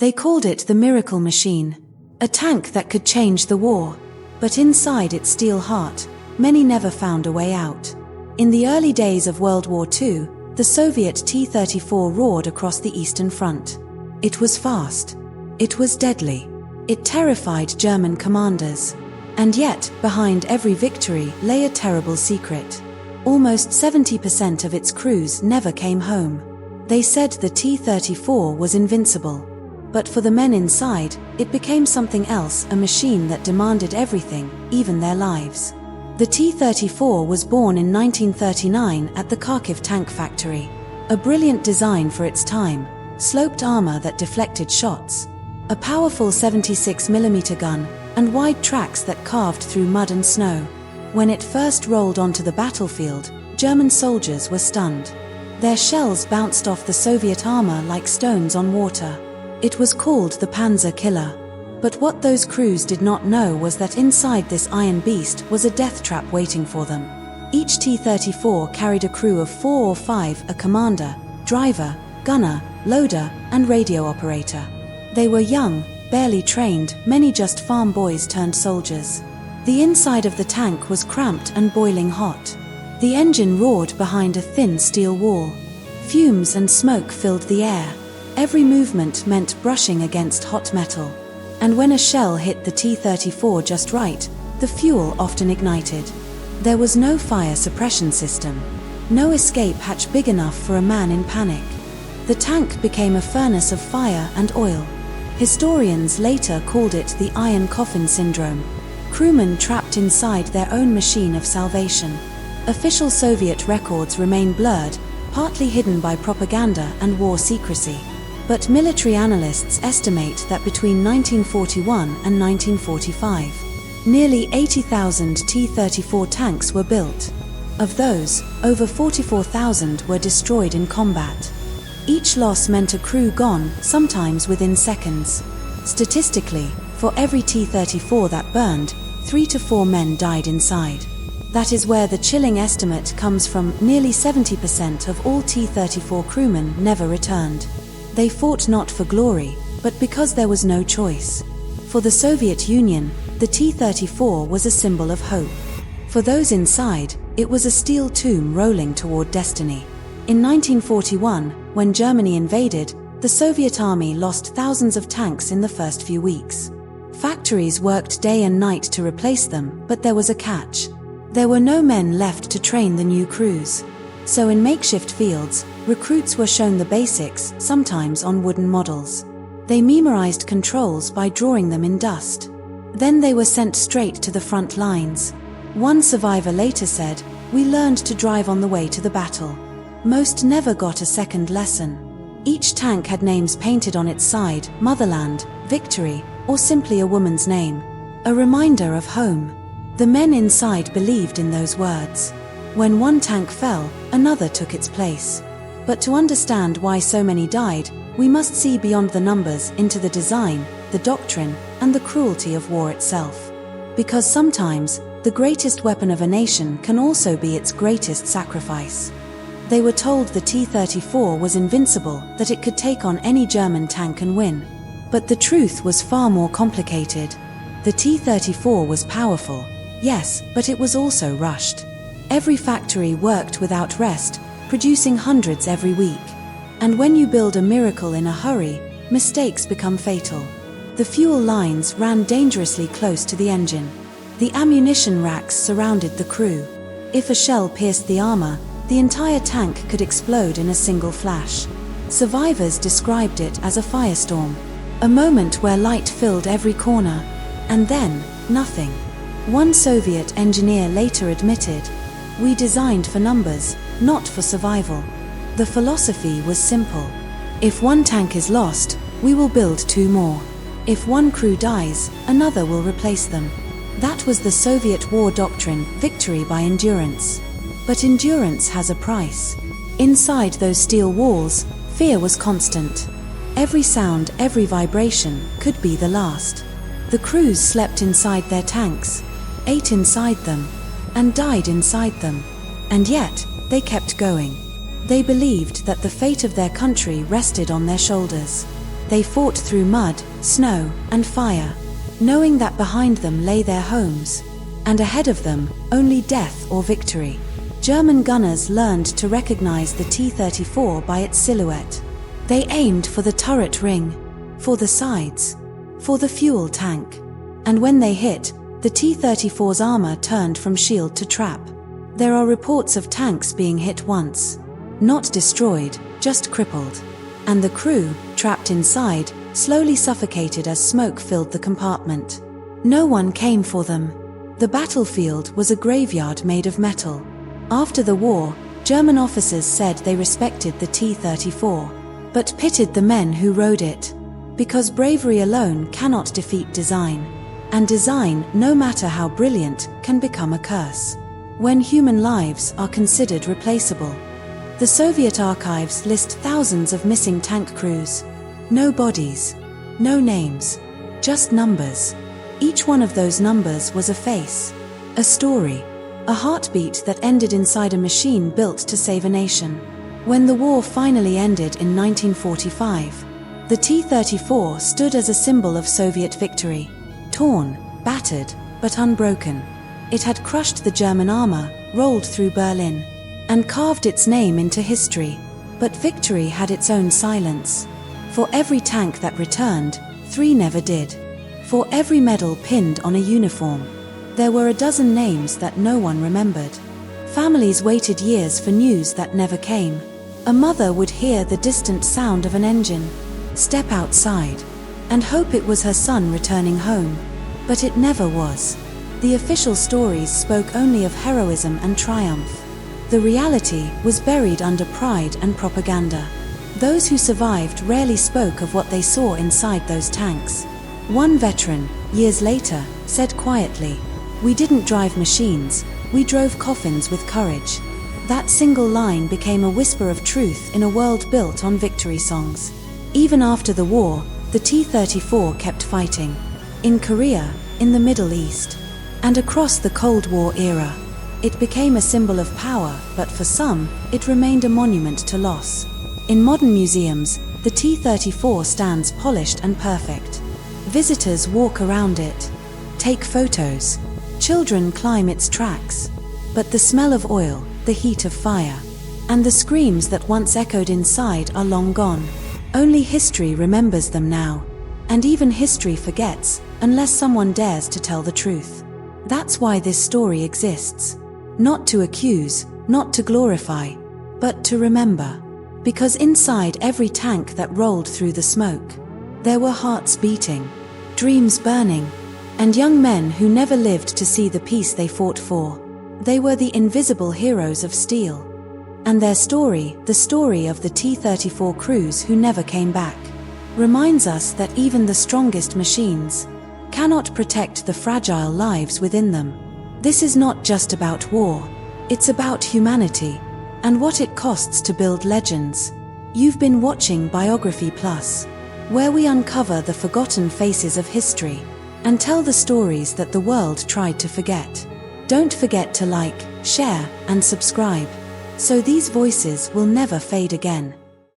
They called it the miracle machine, a tank that could change the war. But inside its steel heart, many never found a way out. In the early days of World War II, the Soviet T-34 roared across the Eastern Front. It was fast. It was deadly. It terrified German commanders. And yet, behind every victory lay a terrible secret. Almost 70% of its crews never came home. They said the T-34 was invincible. But for the men inside, it became something else, a machine that demanded everything, even their lives. The T-34 was born in 1939 at the Kharkiv tank factory. A brilliant design for its time, sloped armor that deflected shots, a powerful 76mm gun, and wide tracks that carved through mud and snow. When it first rolled onto the battlefield, German soldiers were stunned. Their shells bounced off the Soviet armor like stones on water. It was called the Panzer Killer. But what those crews did not know was that inside this iron beast was a death trap waiting for them. Each T-34 carried a crew of 4 or 5, a commander, driver, gunner, loader, and radio operator. They were young, barely trained, many just farm boys turned soldiers. The inside of the tank was cramped and boiling hot. The engine roared behind a thin steel wall. Fumes and smoke filled the air. Every movement meant brushing against hot metal. And when a shell hit the T-34 just right, the fuel often ignited. There was no fire suppression system. No escape hatch big enough for a man in panic. The tank became a furnace of fire and oil. Historians later called it the iron coffin syndrome. Crewmen trapped inside their own machine of salvation. Official Soviet records remain blurred, partly hidden by propaganda and war secrecy. But military analysts estimate that between 1941 and 1945, nearly 80,000 T-34 tanks were built. Of those, over 44,000 were destroyed in combat. Each loss meant a crew gone, sometimes within seconds. Statistically, for every T-34 that burned, 3 to 4 men died inside. That is where the chilling estimate comes from. Nearly 70% of all T-34 crewmen never returned. They fought not for glory, but because there was no choice. For the Soviet Union, the T-34 was a symbol of hope. For those inside, it was a steel tomb rolling toward destiny. In 1941, when Germany invaded, the Soviet army lost thousands of tanks in the first few weeks. Factories worked day and night to replace them, but there was a catch. There were no men left to train the new crews. So in makeshift fields, recruits were shown the basics, sometimes on wooden models. They memorized controls by drawing them in dust. Then they were sent straight to the front lines. One survivor later said, "We learned to drive on the way to the battle." Most never got a second lesson. Each tank had names painted on its side: Motherland, Victory, or simply a woman's name. A reminder of home. The men inside believed in those words. When one tank fell, another took its place. But to understand why so many died, we must see beyond the numbers into the design, the doctrine, and the cruelty of war itself. Because sometimes, the greatest weapon of a nation can also be its greatest sacrifice. They were told the T-34 was invincible, that it could take on any German tank and win. But the truth was far more complicated. The T-34 was powerful, yes, but it was also rushed. Every factory worked without rest, producing hundreds every week. And when you build a miracle in a hurry, mistakes become fatal. The fuel lines ran dangerously close to the engine. The ammunition racks surrounded the crew. If a shell pierced the armor, the entire tank could explode in a single flash. Survivors described it as a firestorm, a moment where light filled every corner. And then, nothing. One Soviet engineer later admitted, "We designed for numbers, not for survival." The philosophy was simple. If one tank is lost, we will build 2 more. If one crew dies, another will replace them. That was the Soviet war doctrine, victory by endurance. But endurance has a price. Inside those steel walls, fear was constant. Every sound, every vibration, could be the last. The crews slept inside their tanks, ate inside them, and died inside them. And yet, they kept going. They believed that the fate of their country rested on their shoulders. They fought through mud, snow, and fire, knowing that behind them lay their homes, and ahead of them, only death or victory. German gunners learned to recognize the T-34 by its silhouette. They aimed for the turret ring, for the sides, for the fuel tank. And when they hit, the T-34's armor turned from shield to trap. There are reports of tanks being hit once, not destroyed, just crippled. And the crew, trapped inside, slowly suffocated as smoke filled the compartment. No one came for them. The battlefield was a graveyard made of metal. After the war, German officers said they respected the T-34, but pitied the men who rode it. Because bravery alone cannot defeat design. And design, no matter how brilliant, can become a curse when human lives are considered replaceable. The Soviet archives list thousands of missing tank crews. No bodies, no names, just numbers. Each one of those numbers was a face, a story, a heartbeat that ended inside a machine built to save a nation. When the war finally ended in 1945, the T-34 stood as a symbol of Soviet victory. Torn, battered, but unbroken. It had crushed the German armor, rolled through Berlin, and carved its name into history. But victory had its own silence. For every tank that returned, 3 never did. For every medal pinned on a uniform, there were a dozen names that no one remembered. Families waited years for news that never came. A mother would hear the distant sound of an engine, step outside, and hope it was her son returning home. But it never was. The official stories spoke only of heroism and triumph. The reality was buried under pride and propaganda. Those who survived rarely spoke of what they saw inside those tanks. One veteran, years later, said quietly, "We didn't drive machines, we drove coffins with courage." That single line became a whisper of truth in a world built on victory songs. Even after the war, the T-34 kept fighting. In Korea, in the Middle East, and across the Cold War era. It became a symbol of power, but for some, it remained a monument to loss. In modern museums, the T-34 stands polished and perfect. Visitors walk around it, take photos. Children climb its tracks. But the smell of oil, the heat of fire, and the screams that once echoed inside are long gone. Only history remembers them now. And even history forgets, unless someone dares to tell the truth. That's why this story exists. Not to accuse, not to glorify, but to remember. Because inside every tank that rolled through the smoke, there were hearts beating, dreams burning, and young men who never lived to see the peace they fought for. They were the invisible heroes of steel. And their story, the story of the T-34 crews who never came back, reminds us that even the strongest machines cannot protect the fragile lives within them. This is not just about war. It's about humanity, and what it costs to build legends. You've been watching Biography Plus, where we uncover the forgotten faces of history, and tell the stories that the world tried to forget. Don't forget to like, share, and subscribe, so these voices will never fade again.